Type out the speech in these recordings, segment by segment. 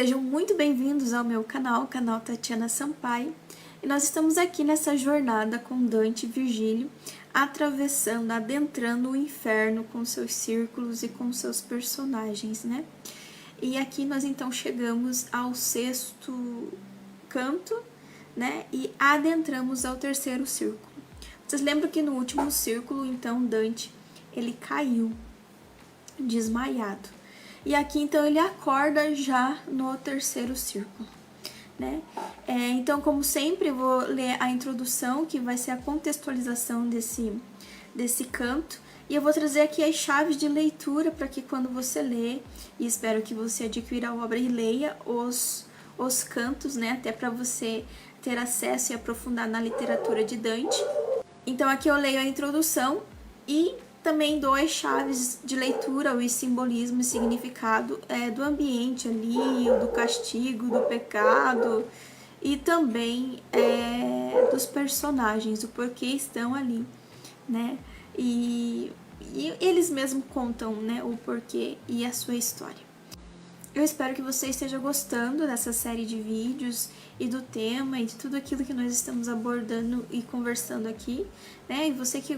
Sejam muito bem-vindos ao meu canal, canal Tatiana Sampaio. E nós estamos aqui nessa jornada com Dante e Virgílio, atravessando, adentrando o inferno com seus círculos e com seus personagens, né? E aqui nós então chegamos ao sexto canto, né? E adentramos ao terceiro círculo. Vocês lembram que no último círculo, então, Dante, ele caiu, desmaiado. E aqui, então, ele acorda já no terceiro círculo, né? Então, como sempre, eu vou ler a introdução, que vai ser a contextualização desse canto. E eu vou trazer aqui as chaves de leitura para que quando você lê, e espero que você adquira a obra e leia os cantos, né? Até para você ter acesso e aprofundar na literatura de Dante. Então, aqui eu leio a introdução e também dou as chaves de leitura, o simbolismo e significado do ambiente ali, do castigo, do pecado e também dos personagens, o porquê estão ali, né? E eles mesmos contam, né, o porquê e a sua história. Eu espero que você esteja gostando dessa série de vídeos e do tema e de tudo aquilo que nós estamos abordando e conversando aqui, né? E você que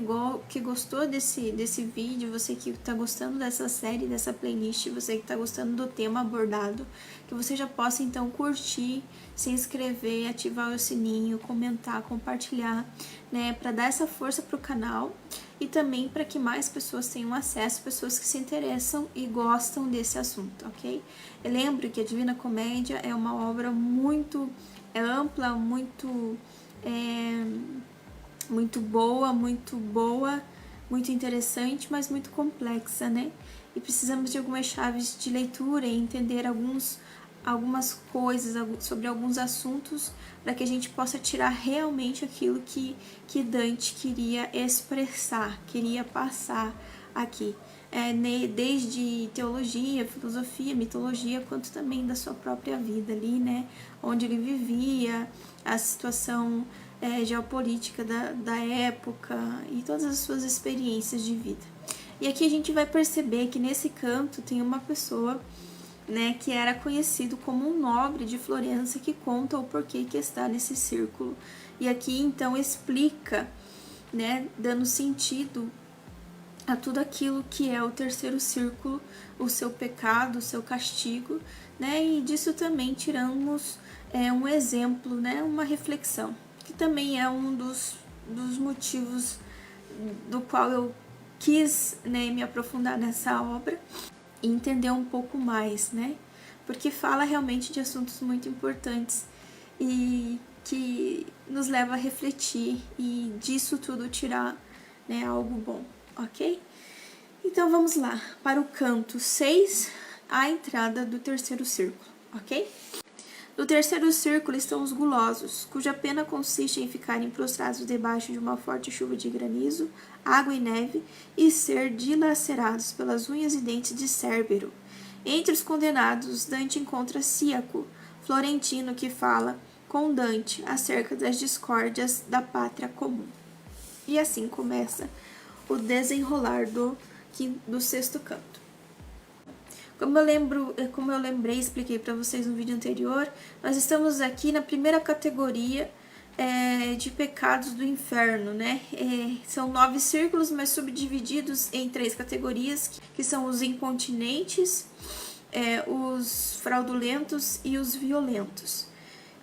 gostou desse vídeo, você que está gostando dessa série, dessa playlist, você que está gostando do tema abordado, que você já possa então curtir, se inscrever, ativar o sininho, comentar, compartilhar, né? Para dar essa força para o canal e também para que mais pessoas tenham acesso, pessoas que se interessam e gostam desse assunto, ok? Eu lembro que a Divina Comédia é uma obra muito ampla, muito boa, muito interessante, mas muito complexa, né? E precisamos de algumas chaves de leitura e entender algumas coisas sobre alguns assuntos para que a gente possa tirar realmente aquilo que Dante queria expressar, queria passar aqui. Desde teologia, filosofia, mitologia, quanto também da sua própria vida ali, né? Onde ele vivia, a situação geopolítica da época e todas as suas experiências de vida. E aqui a gente vai perceber que nesse canto tem uma pessoa, né, que era conhecido como um nobre de Florença, que conta o porquê que está nesse círculo. E aqui então explica, né, dando sentido a tudo aquilo que é o terceiro círculo, o seu pecado, o seu castigo, né, e disso também tiramos um exemplo, né, uma reflexão, que também é um dos motivos do qual eu quis, né, me aprofundar nessa obra e entender um pouco mais, né, porque fala realmente de assuntos muito importantes e que nos leva a refletir e disso tudo tirar, né, algo bom. Ok? Então vamos lá, para o canto 6, a entrada do terceiro círculo, ok? No terceiro círculo estão os gulosos, cuja pena consiste em ficarem prostrados debaixo de uma forte chuva de granizo, água e neve e ser dilacerados pelas unhas e dentes de Cérbero. Entre os condenados, Dante encontra Cíaco, florentino, que fala com Dante acerca das discórdias da pátria comum. E assim começa o desenrolar do sexto canto. Como eu lembrei e expliquei para vocês no vídeo anterior, nós estamos aqui na primeira categoria de pecados do inferno, né? São 9 círculos, mas subdivididos em 3 categorias, que são os incontinentes, os fraudulentos e os violentos.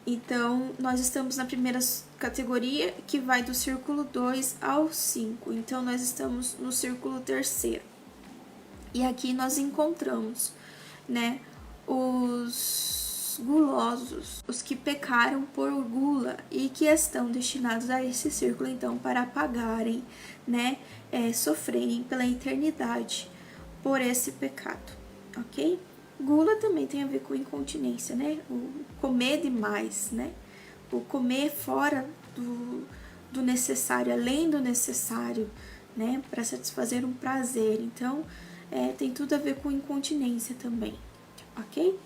Então, nós estamos na primeira categoria, que vai do círculo 2 ao 5. Então, nós estamos no círculo terceiro. E aqui nós encontramos, né, os gulosos, os que pecaram por gula e que estão destinados a esse círculo, então, para pagarem, né, sofrerem pela eternidade por esse pecado, ok? Gula também tem a ver com incontinência, né? O comer demais, né? O comer fora do necessário, além do necessário, né? Para satisfazer um prazer. Então, tem tudo a ver com incontinência também, ok?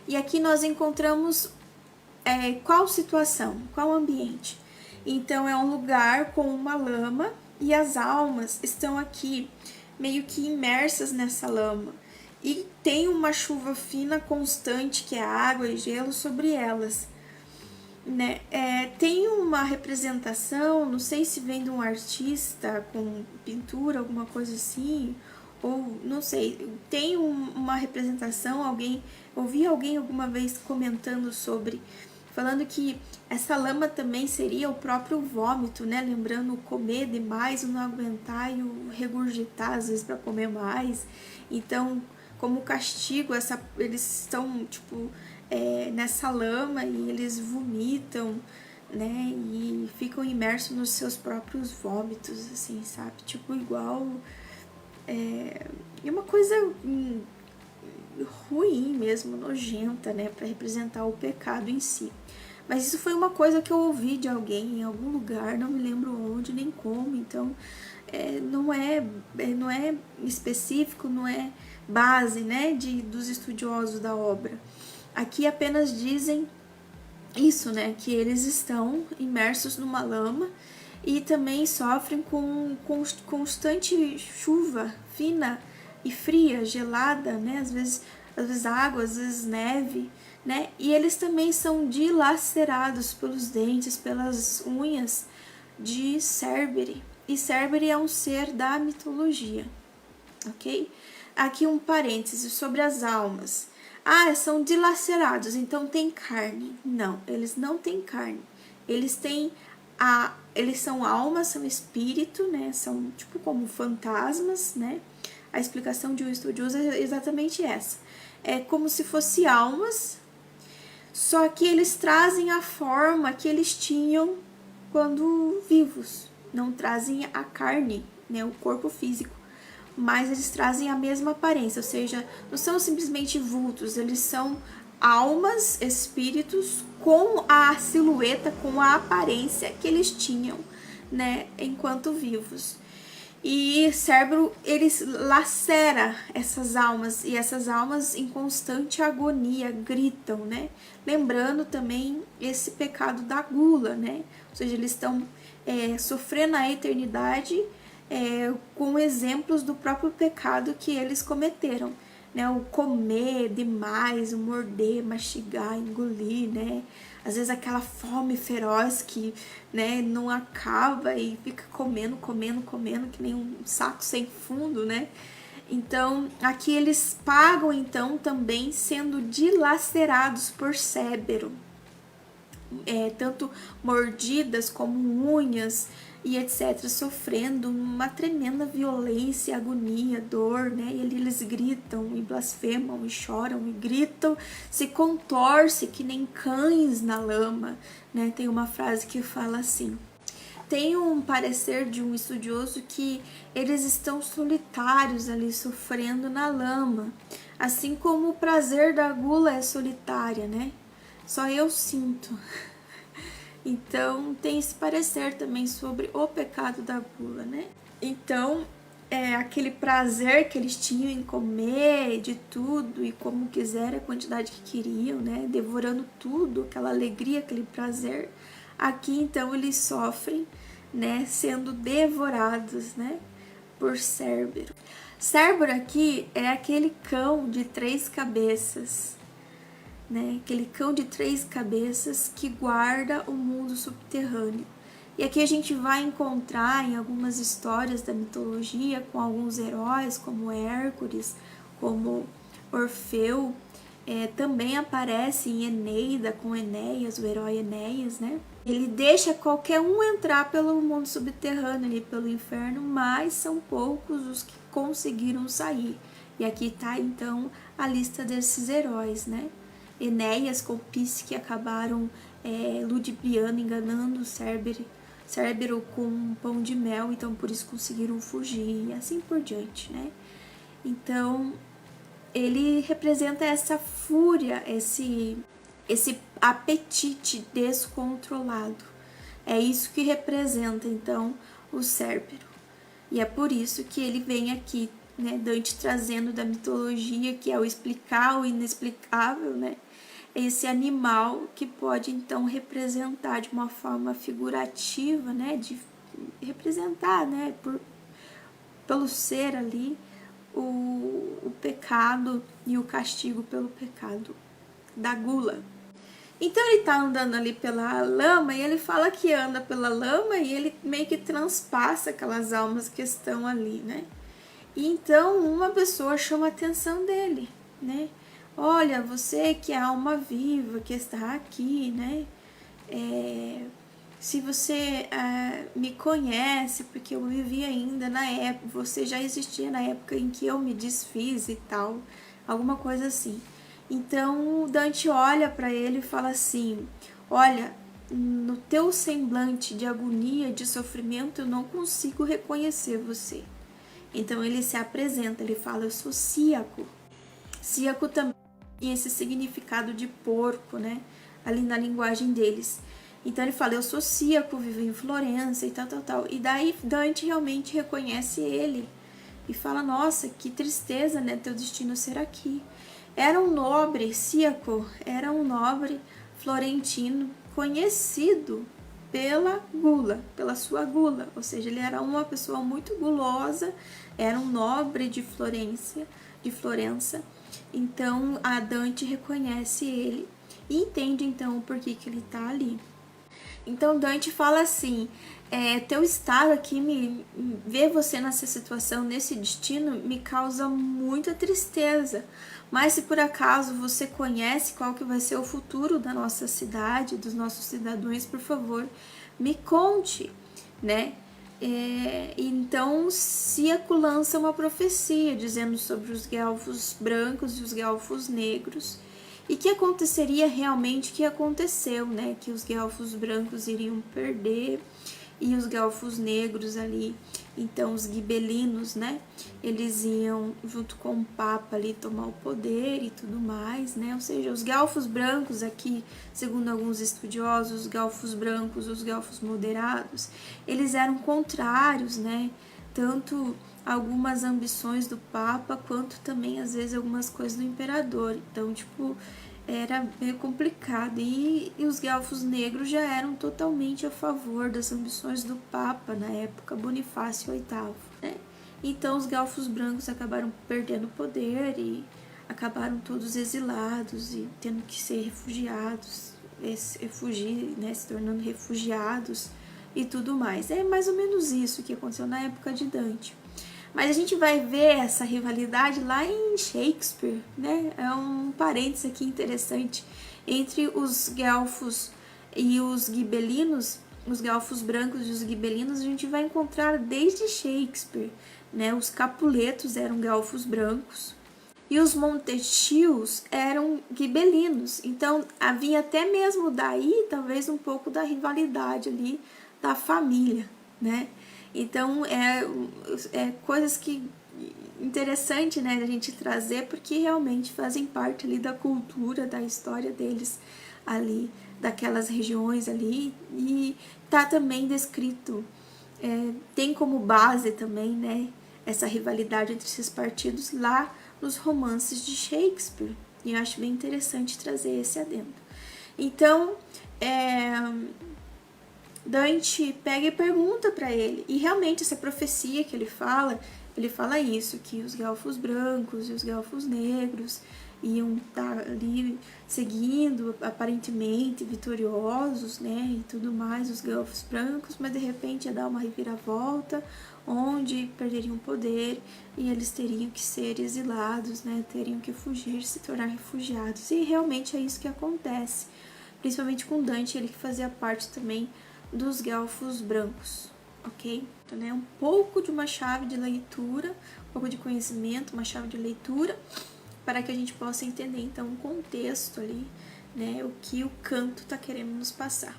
E aqui nós encontramos qual situação, qual ambiente. Então, é um lugar com uma lama e as almas estão aqui meio que imersas nessa lama. e tem uma chuva fina constante, que é água e gelo, sobre elas. Né? Tem uma representação, não sei se vem de um artista com pintura, alguma coisa assim, ou não sei, tem uma representação, ouvi alguém alguma vez comentando sobre, falando que essa lama também seria o próprio vômito, né? Lembrando o comer demais, o não aguentar e o regurgitar às vezes para comer mais. Então, como castigo, eles estão tipo nessa lama e eles vomitam, né? E ficam imersos nos seus próprios vômitos, assim, sabe? Tipo, igual. É uma coisa ruim mesmo, nojenta, né? Para representar o pecado em si. Mas isso foi uma coisa que eu ouvi de alguém em algum lugar, não me lembro onde nem como, então não é específico, não é base, né, dos estudiosos da obra. Aqui apenas dizem isso, né, que eles estão imersos numa lama e também sofrem com constante chuva fina e fria, gelada, né, às vezes água, às vezes neve, né, e eles também são dilacerados pelos dentes, pelas unhas de Cérbere. E Cérbere é um ser da mitologia, ok? Aqui um parêntese sobre as almas. São dilacerados, então tem carne. Não, eles não têm carne. Eles são almas, são espírito, né? São tipo como fantasmas, né? A explicação de um estudioso é exatamente essa. É como se fossem almas, só que eles trazem a forma que eles tinham quando vivos. Não trazem a carne, né? O corpo físico, mas eles trazem a mesma aparência, ou seja, não são simplesmente vultos, eles são almas, espíritos com a silhueta, com a aparência que eles tinham, né, enquanto vivos. E Cérbero, eles lacera essas almas, e essas almas em constante agonia gritam, né? Lembrando também esse pecado da gula, né? Ou seja, eles estão sofrendo a eternidade com exemplos do próprio pecado que eles cometeram, né? O comer demais, o morder, mastigar, engolir, né? Às vezes aquela fome feroz que, né, não acaba e fica comendo, que nem um saco sem fundo, né? Então, aqui eles pagam então também sendo dilacerados por Cérbero, tanto mordidas como unhas e etc, sofrendo uma tremenda violência, agonia, dor, né? E eles gritam e blasfemam e choram e gritam, se contorce que nem cães na lama, né? Tem uma frase que fala assim. Tem um parecer de um estudioso que eles estão solitários ali sofrendo na lama, assim como o prazer da gula é solitária, né? Só eu sinto. Então, tem esse parecer também sobre o pecado da gula, né? Então, aquele prazer que eles tinham em comer de tudo e como quiser, a quantidade que queriam, né? Devorando tudo, aquela alegria, aquele prazer. Aqui, então, eles sofrem, né? Sendo devorados, né? Por Cérbero. Cérbero aqui é aquele cão de 3 cabeças, né? Aquele cão de 3 cabeças que guarda o mundo subterrâneo. E aqui a gente vai encontrar em algumas histórias da mitologia com alguns heróis como Hércules, como Orfeu, também aparece em Eneida com Enéas, o herói Enéas, né? Ele deixa qualquer um entrar pelo mundo subterrâneo, ali pelo inferno, mas são poucos os que conseguiram sair. E aqui está então a lista desses heróis, né? Enéas com Pisque acabaram ludibriando, enganando Cérbero com um pão de mel, então por isso conseguiram fugir e assim por diante, né? Então ele representa essa fúria, esse apetite descontrolado. É isso que representa então o Cérbero. E é por isso que ele vem aqui, né, Dante trazendo da mitologia, que é o explicar o inexplicável, né? Esse animal que pode então representar de uma forma figurativa, né, de representar, né, pelo ser ali, o pecado e o castigo pelo pecado da gula. Então ele tá andando ali pela lama e ele fala que anda pela lama e ele meio que transpassa aquelas almas que estão ali, né? E então uma pessoa chama a atenção dele, né? Olha, você que é a alma viva que está aqui, né? Se você me conhece, porque eu vivi ainda na época, você já existia na época em que eu me desfiz e tal, alguma coisa assim. Então Dante olha para ele e fala assim: olha, no teu semblante de agonia, de sofrimento, eu não consigo reconhecer você. Então ele se apresenta, ele fala: eu sou Cíaco. Cíaco também tem esse significado de porco, né? Ali na linguagem deles. Então ele fala: eu sou Cíaco, vivo em Florença e tal, tal, tal. E daí Dante realmente reconhece ele e fala: nossa, que tristeza, né? Teu destino ser aqui. Era um nobre, Cíaco era um nobre florentino conhecido pela gula, pela sua gula, ou seja, ele era uma pessoa muito gulosa, era um nobre de Florença. Então a Dante reconhece ele e entende então o porquê que ele está ali. Então Dante fala assim: teu estado aqui, ver você nessa situação, nesse destino, me causa muita tristeza. Mas se por acaso você conhece qual que vai ser o futuro da nossa cidade, dos nossos cidadãos, por favor, me conte, né? Então Cíaco lança uma profecia dizendo sobre os guelfos brancos e os guelfos negros, e que aconteceria realmente, que aconteceu, né? Que os guelfos brancos iriam perder e os guelfos negros ali, então os gibelinos, né? Eles iam junto com o Papa ali tomar o poder e tudo mais, né? Ou seja, os guelfos brancos aqui, segundo alguns estudiosos, os guelfos brancos, os guelfos moderados, eles eram contrários, né? Tanto algumas ambições do Papa, quanto também, às vezes, algumas coisas do imperador. Então, tipo, era meio complicado. E os guelfos negros já eram totalmente a favor das ambições do Papa, na época, Bonifácio VIII, né? Então, os guelfos brancos acabaram perdendo poder e acabaram todos exilados e tendo que ser refugiados, né, se tornando refugiados e tudo mais. É mais ou menos isso que aconteceu na época de Dante. Mas a gente vai ver essa rivalidade lá em Shakespeare, né? É um parênteses aqui interessante entre os guelfos e os gibelinos, os guelfos brancos e os gibelinos, a gente vai encontrar desde Shakespeare, né? Os Capuletos eram guelfos brancos e os Montesquios eram gibelinos. Então havia até mesmo daí talvez um pouco da rivalidade ali da família, né? Então é coisas que interessante, né, a gente trazer, porque realmente fazem parte ali da cultura, da história deles ali, daquelas regiões ali, e tá também descrito, tem como base também, né, essa rivalidade entre esses partidos lá nos romances de Shakespeare, e eu acho bem interessante trazer esse adendo. Então, Dante pega e pergunta para ele, e realmente essa profecia que ele fala isso, que os guelfos brancos e os guelfos negros iam estar ali seguindo, aparentemente vitoriosos, né, e tudo mais, os guelfos brancos, mas de repente ia dar uma reviravolta, onde perderiam poder e eles teriam que ser exilados, né, teriam que fugir, se tornar refugiados, e realmente é isso que acontece, principalmente com Dante, ele que fazia parte também dos guelfos brancos, ok? Então, né, um pouco de uma chave de leitura, um pouco de conhecimento, uma chave de leitura, para que a gente possa entender, então, o contexto ali, né, o que o canto está querendo nos passar.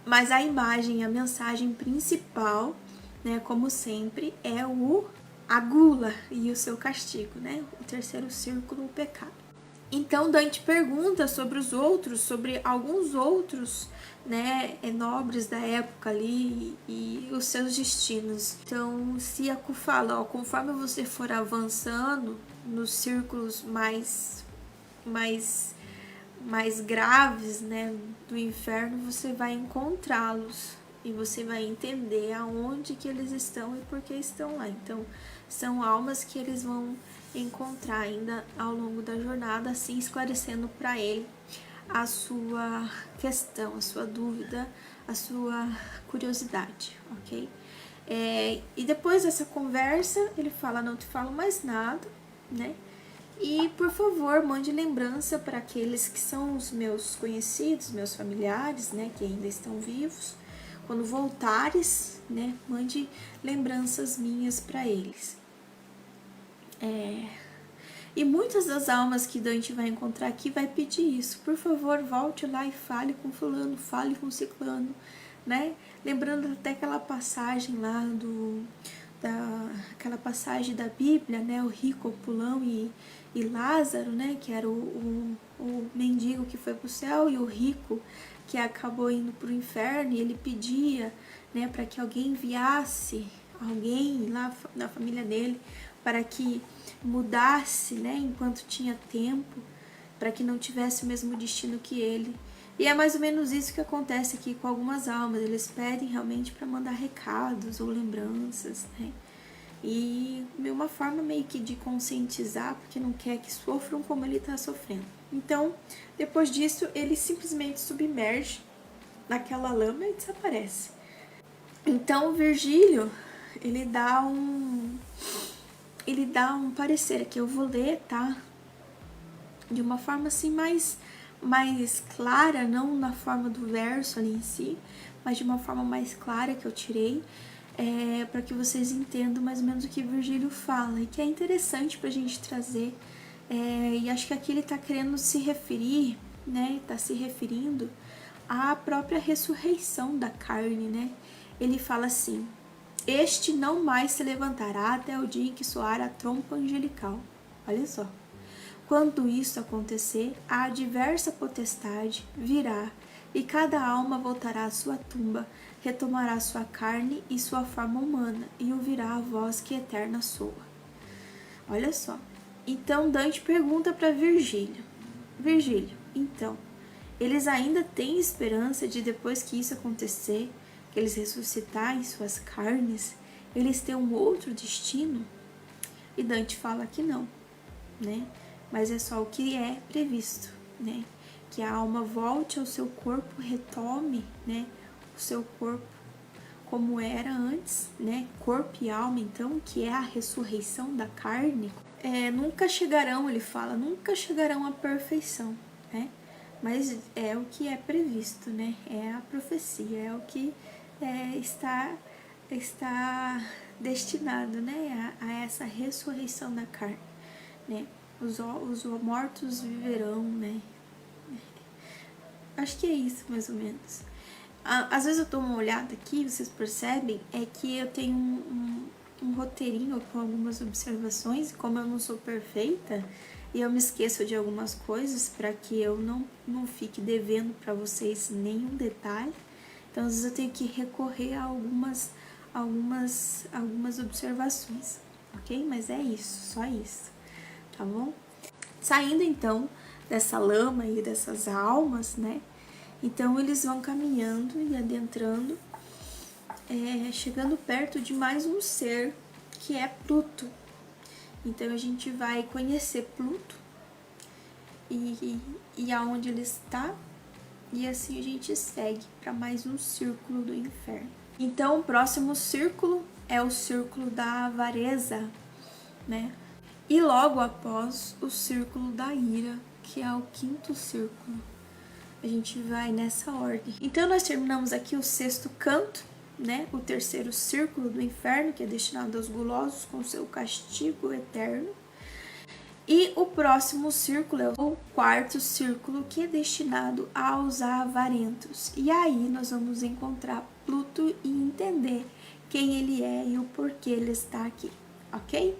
Mas a imagem, a mensagem principal, né, como sempre, é a gula e o seu castigo, né? O terceiro círculo, o pecado. Então Dante pergunta sobre alguns outros, né, nobres da época ali e os seus destinos. Então Cíaco fala, conforme você for avançando nos círculos mais graves, né, do inferno, você vai encontrá-los. e você vai entender aonde que eles estão e por que estão lá. Então, são almas que eles vão encontrar ainda ao longo da jornada, assim esclarecendo para ele a sua questão, a sua dúvida, a sua curiosidade, ok? E depois dessa conversa, ele fala, não te falo mais nada, né? E, por favor, mande lembrança para aqueles que são os meus conhecidos, meus familiares, né, que ainda estão vivos. Quando voltares, né, mande lembranças minhas para eles. E muitas das almas que Dante vai encontrar aqui vai pedir isso. Por favor, volte lá e fale com fulano, fale com ciclano, né? Lembrando até aquela passagem lá aquela passagem da Bíblia, né? O rico, o pulão e Lázaro, né? Que era o mendigo que foi para o céu e o rico que acabou indo para o inferno, e ele pedia, né, para que alguém enviasse alguém lá na família dele para que mudasse, né, enquanto tinha tempo, para que não tivesse o mesmo destino que ele. E é mais ou menos isso que acontece aqui com algumas almas. Eles pedem realmente para mandar recados ou lembranças, né? E uma forma meio que de conscientizar, porque não quer que sofram como ele está sofrendo. Então, depois disso, ele simplesmente submerge naquela lama e desaparece. Então, o Virgílio, ele dá um parecer aqui, eu vou ler, tá? De uma forma assim mais clara, não na forma do verso ali em si, mas de uma forma mais clara que eu tirei, para que vocês entendam mais ou menos o que Virgílio fala, e que é interessante pra gente trazer, e acho que aqui ele tá querendo se referir, né, tá se referindo à própria ressurreição da carne, né? Ele fala assim: este não mais se levantará até o dia em que soar a trompa angelical. Olha só. Quando isso acontecer, a diversa potestade virá, e cada alma voltará à sua tumba, retomará sua carne e sua forma humana, e ouvirá a voz que eterna soa. Olha só. Então Dante pergunta para Virgílio: Virgílio, então, eles ainda têm esperança de, depois que isso acontecer, que eles ressuscitarem suas carnes, eles têm um outro destino? E Dante fala que não, né? Mas é só o que é previsto, né? Que a alma volte ao seu corpo, retome, né, o seu corpo como era antes, né? Corpo e alma, então, que é a ressurreição da carne, nunca chegarão, ele fala, nunca chegarão à perfeição, né? Mas é o que é previsto, né? É a profecia, é o que está destinado, né? A essa ressurreição da carne, né? Os mortos viverão, né? Acho que é isso, mais ou menos. Às vezes eu dou uma olhada aqui, vocês percebem, é que eu tenho um roteirinho com algumas observações, como eu não sou perfeita, e eu me esqueço de algumas coisas para que eu não fique devendo para vocês nenhum detalhe. Então, às vezes eu tenho que recorrer a algumas observações, ok? Mas é isso, só isso, tá bom? Saindo então dessa lama e dessas almas, né? Então eles vão caminhando e adentrando, chegando perto de mais um ser, que é Pluto. Então a gente vai conhecer Pluto e aonde ele está, e assim a gente segue para mais um círculo do inferno. Então o próximo círculo é o círculo da avareza, né? E logo após o círculo da ira, que é o quinto círculo. A gente vai nessa ordem. Então nós terminamos aqui o sexto canto, né? O terceiro círculo do inferno, que é destinado aos gulosos com seu castigo eterno. E o próximo círculo é o quarto círculo, que é destinado aos avarentos. E aí nós vamos encontrar Pluto e entender quem ele é e o porquê ele está aqui, ok?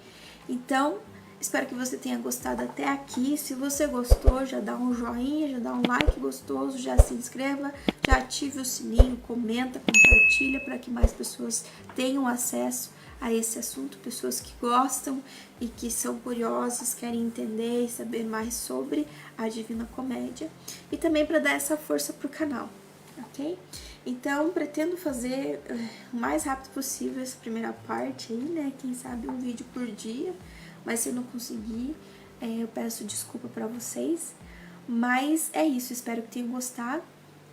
Então, espero que você tenha gostado até aqui. Se você gostou, já dá um joinha, já dá um like gostoso, já se inscreva, já ative o sininho, comenta, compartilha para que mais pessoas tenham acesso a esse assunto, pessoas que gostam e que são curiosas, querem entender e saber mais sobre a Divina Comédia, e também para dar essa força para o canal, ok? Então, pretendo fazer o mais rápido possível essa primeira parte aí, né? Quem sabe um vídeo por dia, mas se eu não conseguir, eu peço desculpa para vocês. Mas é isso, espero que tenham gostado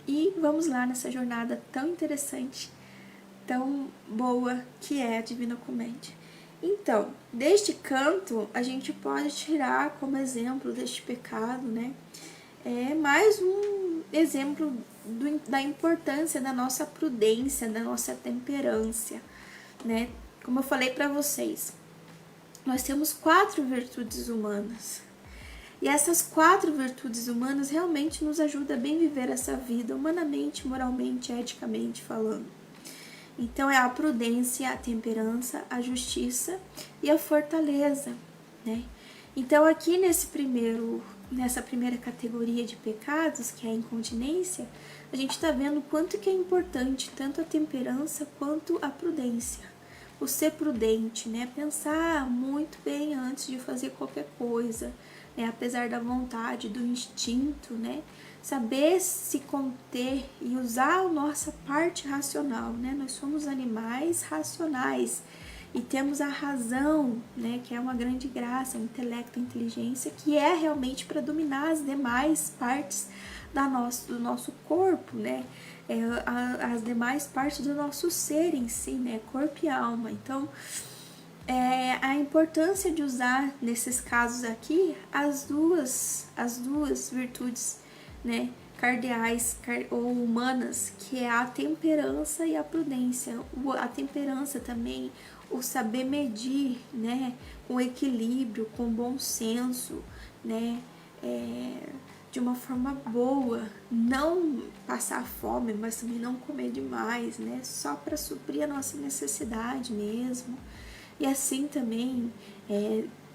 e vamos lá nessa jornada tão interessante, tão boa que é a Divina Comédia. Então, deste canto, a gente pode tirar como exemplo deste pecado, né? Mais um exemplo da importância da nossa prudência, da nossa temperança, né? Como eu falei para vocês, nós temos 4 virtudes humanas. E essas 4 virtudes humanas realmente nos ajudam a bem viver essa vida, humanamente, moralmente, eticamente falando. Então é a prudência, a temperança, a justiça e a fortaleza, né? Então aqui nessa primeira categoria de pecados, que é a incontinência, a gente está vendo o quanto que é importante tanto a temperança quanto a prudência. O ser prudente, né? Pensar muito bem antes de fazer qualquer coisa, né? Apesar da vontade, do instinto, né? Saber se conter e usar a nossa parte racional, né? Nós somos animais racionais e temos a razão, né? Que é uma grande graça, o intelecto, a inteligência, que é realmente para dominar as demais partes do nosso corpo, né? As demais partes do nosso ser em si, né? Corpo e alma. Então, a importância de usar nesses casos aqui as duas virtudes, né, cardeais ou humanas, que é a temperança e a prudência. A temperança também, o saber medir, né, com equilíbrio, com bom senso, né, de uma forma boa, não passar fome, mas também não comer demais, né, só para suprir a nossa necessidade mesmo. E assim também,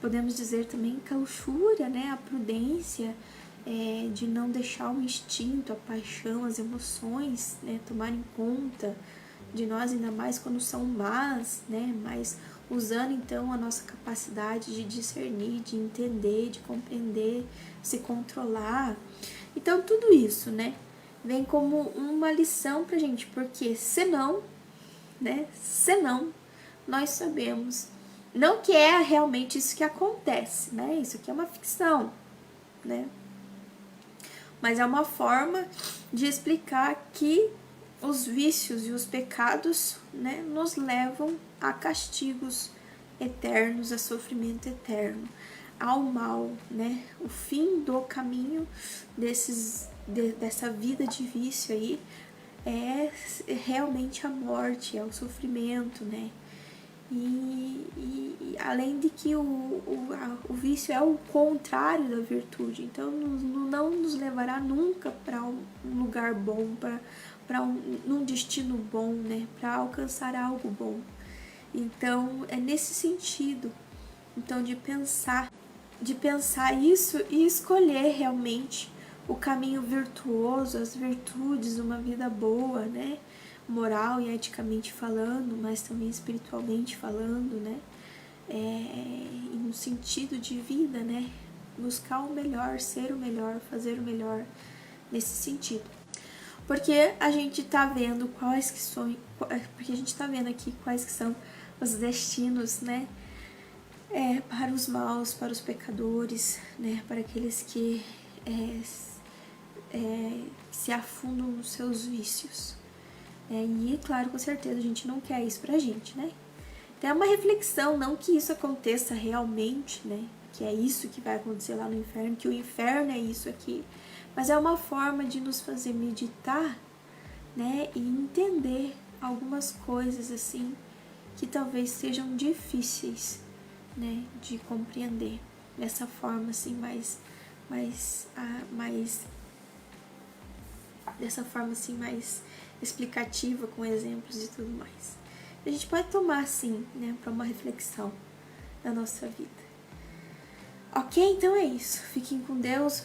podemos dizer também que a luxúria, né, a prudência, de não deixar o instinto, a paixão, as emoções, né, tomarem conta de nós, ainda mais quando são más, né, mas usando então a nossa capacidade de discernir, de entender, de compreender, se controlar. Então tudo isso, né, vem como uma lição pra gente, porque senão nós sabemos, não que é realmente isso que acontece, né, isso aqui é uma ficção, né, mas é uma forma de explicar que os vícios e os pecados, né, nos levam a castigos eternos, a sofrimento eterno, ao mal, né? O fim do caminho dessa vida de vício aí é realmente a morte, é o sofrimento, né? E além de que o vício é o contrário da virtude, então não nos levará nunca para um lugar bom, num destino bom, né? Para alcançar algo bom. Então é nesse sentido, então de pensar isso e escolher realmente o caminho virtuoso, as virtudes, uma vida boa, né? Moral e eticamente falando, mas também espiritualmente falando, né? E no sentido de vida, né? Buscar o melhor, ser o melhor, fazer o melhor nesse sentido. Porque a gente tá vendo porque a gente tá vendo aqui quais que são os destinos, né? Para os maus, para os pecadores, né? Para aqueles que se afundam nos seus vícios. E, claro, com certeza a gente não quer isso pra gente, né? Então é uma reflexão, não que isso aconteça realmente, né? Que é isso que vai acontecer lá no inferno, que o inferno é isso aqui. Mas é uma forma de nos fazer meditar, né? E entender algumas coisas, assim, que talvez sejam difíceis, né? De compreender. Dessa forma, assim, dessa forma, assim, mais explicativa, com exemplos e tudo mais. A gente pode tomar, assim, né, para uma reflexão da nossa vida. Ok? Então é isso. Fiquem com Deus,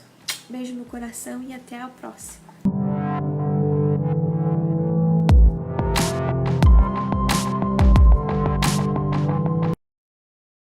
beijo no coração e até a próxima.